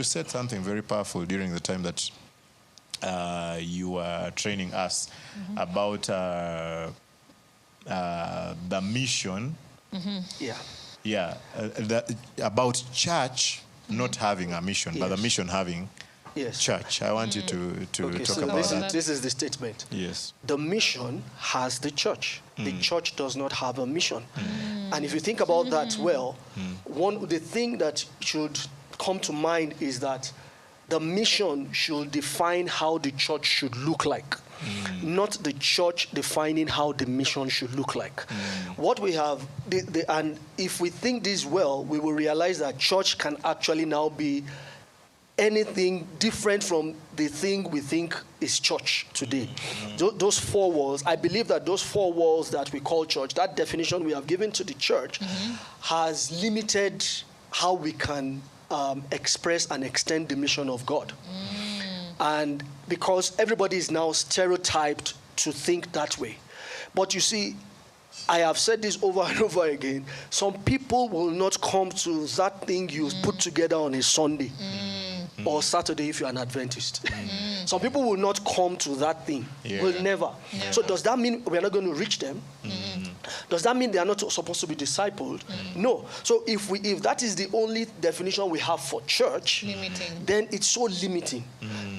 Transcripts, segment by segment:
You said something very powerful during the time that you were training us about the mission. Yeah. About church not having a mission, but the Yes. mission having church. I want you to Okay, talk so about that. this is the statement. Yes. The mission has the church. The church does not have a mission. And if you think about that well, the thing that should come to mind is that the mission should define how the church should look like, not the church defining how the mission should look like. What we have, and if we think this well, we will realize that church can actually now be anything different from the thing we think is church today. Those four walls, I believe that those four walls that we call church, that definition we have given to the church, has limited how we can express and extend the mission of God. And because everybody is now stereotyped to think that way. But you see, I have said this over and over again, some people will not come to that thing you put together on a Sunday or Saturday if you're an Adventist. Some people will not come to that thing. Will never. So does that mean we're not going to reach them? Does that mean they are not supposed to be discipled? No. So if that is the only definition we have for church, then it's so limiting.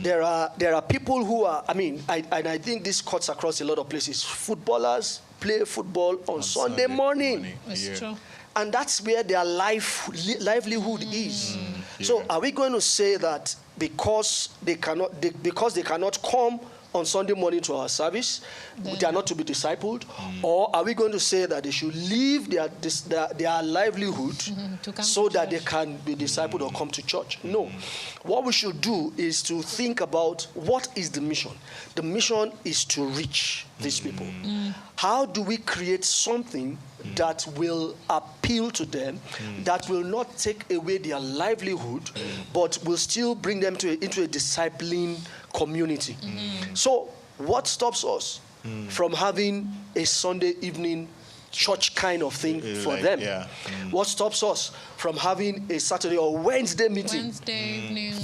There are people who are, I think this cuts across a lot of places. Footballers play football on Sunday morning. It's true. And that's where their livelihood is. So are we going to say that because they cannot come on Sunday morning to our service, they are not to be discipled? Or are we going to say that they should leave their livelihood so that they can be discipled or come to church? No. What we should do is to think about what is the mission. The mission is to reach these people. How do we create something that will appeal to them, that will not take away their livelihood, but will still bring them into a discipling community? So what stops us from having a Sunday evening church kind of thing for them? What stops us from having a Saturday or Wednesday meeting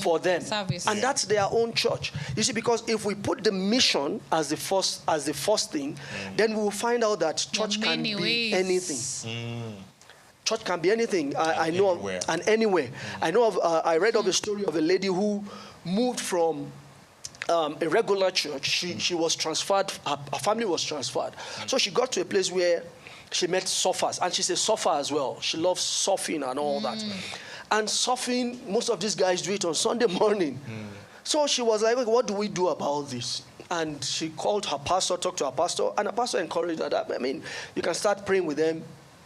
for them? Service. And that's their own church. You see, because if we put the mission as the first thing, then we will find out that church can be anything. Church can be anything. I know anywhere. Anywhere. I know of. I read of a story of a lady who moved from a regular church. She was transferred. Her family was transferred. So she got to a place where she met surfers, and she's a surfer as well. She loves surfing and all that. And surfing, most of these guys do it on Sunday morning. So she was like, what do we do about this? And she called her pastor, talked to her pastor, and her pastor encouraged her that, you can start praying with them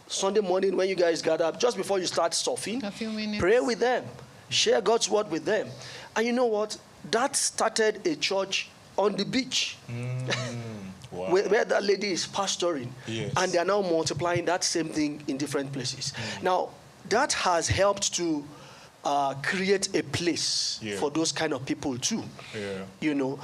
Sunday morning when you guys gather up, just before you start surfing. A few minutes. Pray with them. Share God's word with them. And you know what? That started a church on the beach. Wow. Where that lady is pastoring. Yes. And they are now multiplying that same thing in different places. Now, that has helped to create a place for those kind of people too. Yeah. You know,